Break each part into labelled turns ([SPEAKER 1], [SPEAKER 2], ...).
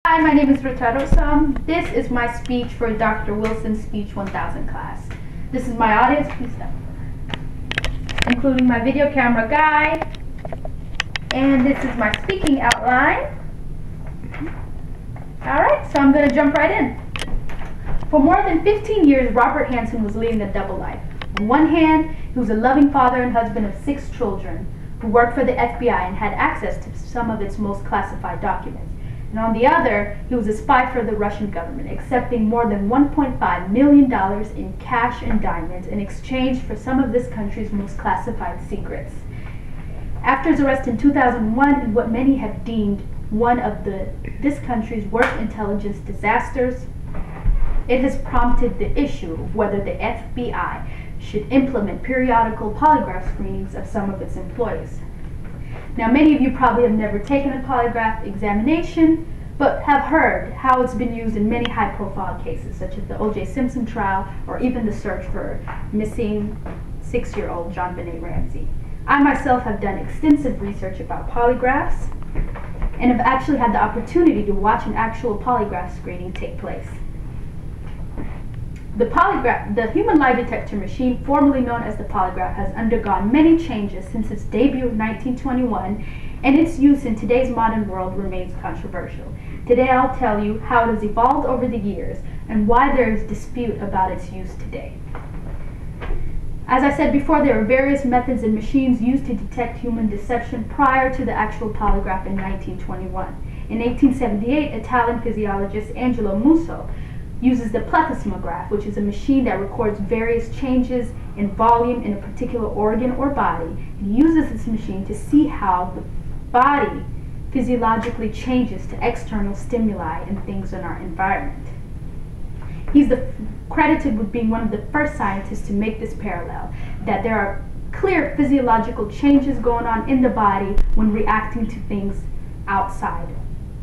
[SPEAKER 1] Hi, my name is Ruta Russom. This is my speech for Dr. Wilson's Speech 1000 class. This is my audience, please step, including my video camera guy, and this is my speaking outline. Alright, so I'm going to jump right in. For more than 15 years, Robert Hansen was leading a double life. On one hand, he was a loving father and husband of 6 children who worked for the FBI and had access to some of its most classified documents. And on the other, he was a spy for the Russian government, accepting more than $1.5 million in cash and diamonds in exchange for some of this country's most classified secrets. After his arrest in 2001 in what many have deemed one of this country's worst intelligence disasters, it has prompted the issue of whether the FBI should implement periodical polygraph screenings of some of its employees. Now, many of you probably have never taken a polygraph examination, but have heard how it's been used in many high-profile cases, such as the O.J. Simpson trial or even the search for missing 6-year-old John Benet Ramsey. I myself have done extensive research about polygraphs and have actually had the opportunity to watch an actual polygraph screening take place. The human lie detector machine, formerly known as the polygraph, has undergone many changes since its debut in 1921, and its use in today's modern world remains controversial. Today I'll tell you how it has evolved over the years and why there is dispute about its use today. As I said before, there are various methods and machines used to detect human deception prior to the actual polygraph in 1921. In 1878, Italian physiologist Angelo Musso uses the plethysmograph, which is a machine that records various changes in volume in a particular organ or body, and uses this machine to see how the body physiologically changes to external stimuli and things in our environment. He's credited with being one of the first scientists to make this parallel, that there are clear physiological changes going on in the body when reacting to things outside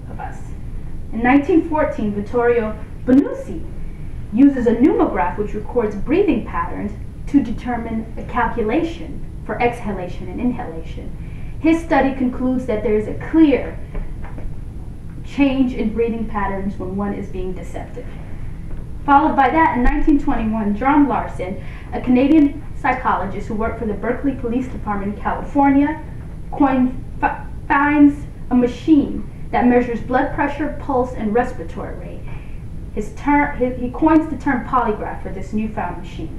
[SPEAKER 1] of us. In 1914, Vittorio Bonucci uses a pneumograph which records breathing patterns to determine a calculation for exhalation and inhalation. His study concludes that there is a clear change in breathing patterns when one is being deceptive. Followed by that, in 1921, John Larson, a Canadian psychologist who worked for the Berkeley Police Department in California, finds a machine that measures blood pressure, pulse, and respiratory rate. He coins the term polygraph for this newfound machine.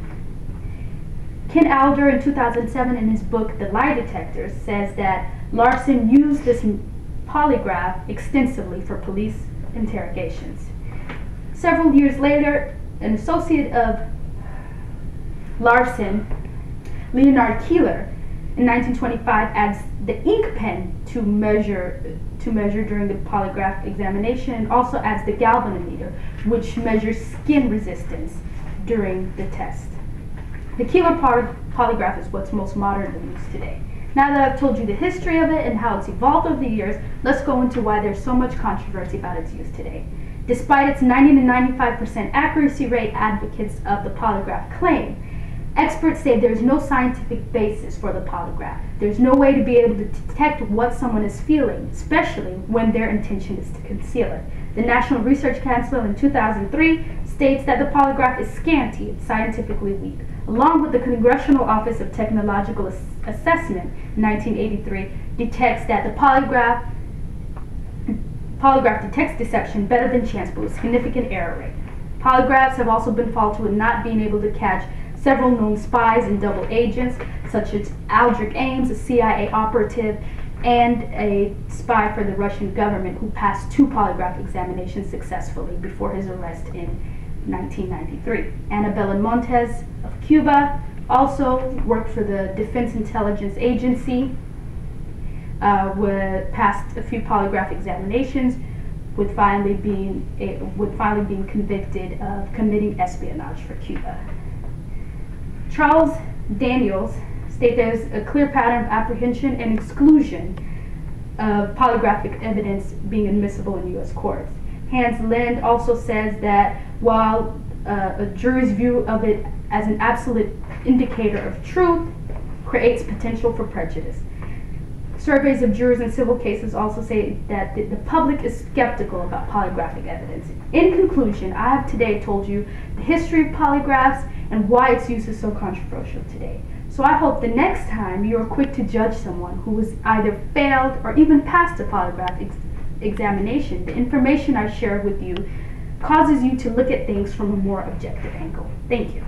[SPEAKER 1] Ken Alder, in 2007, in his book The Lie Detector, says that Larson used this polygraph extensively for police interrogations. Several years later, an associate of Larson, Leonard Keeler, in 1925, adds the ink pen to measure during the polygraph examination, and also adds the galvanometer, which measures skin resistance during the test. The Keeler polygraph is what's most modernly used today. Now that I've told you the history of it and how it's evolved over the years, let's go into why there's so much controversy about its use today. Despite its 90 to 95% accuracy rate, advocates of the polygraph claim, experts say there's no scientific basis for the polygraph. There's no way to be able to detect what someone is feeling, especially when their intention is to conceal it. The National Research Council in 2003 states that the polygraph is scanty and scientifically weak, along with the Congressional Office of Technological Assessment in 1983 detects that the polygraph detects deception better than chance, but with significant error rate. Polygraphs have also been faulted with not being able to catch several known spies and double agents, such as Aldrich Ames, a CIA operative, and a spy for the Russian government who passed 2 polygraph examinations successfully before his arrest in 1993. Annabella Montes of Cuba also worked for the Defense Intelligence Agency, passed a few polygraph examinations, with finally being convicted of committing espionage for Cuba. Charles Daniels states there's a clear pattern of apprehension and exclusion of polygraphic evidence being admissible in U.S. courts. Hans Lind also says that while a jury's view of it as an absolute indicator of truth creates potential for prejudice. Surveys of jurors in civil cases also say that the public is skeptical about polygraphic evidence. In conclusion, I have today told you the history of polygraphs and why its use is so controversial today. So I hope the next time you are quick to judge someone who has either failed or even passed a polygraph examination, the information I shared with you causes you to look at things from a more objective angle. Thank you.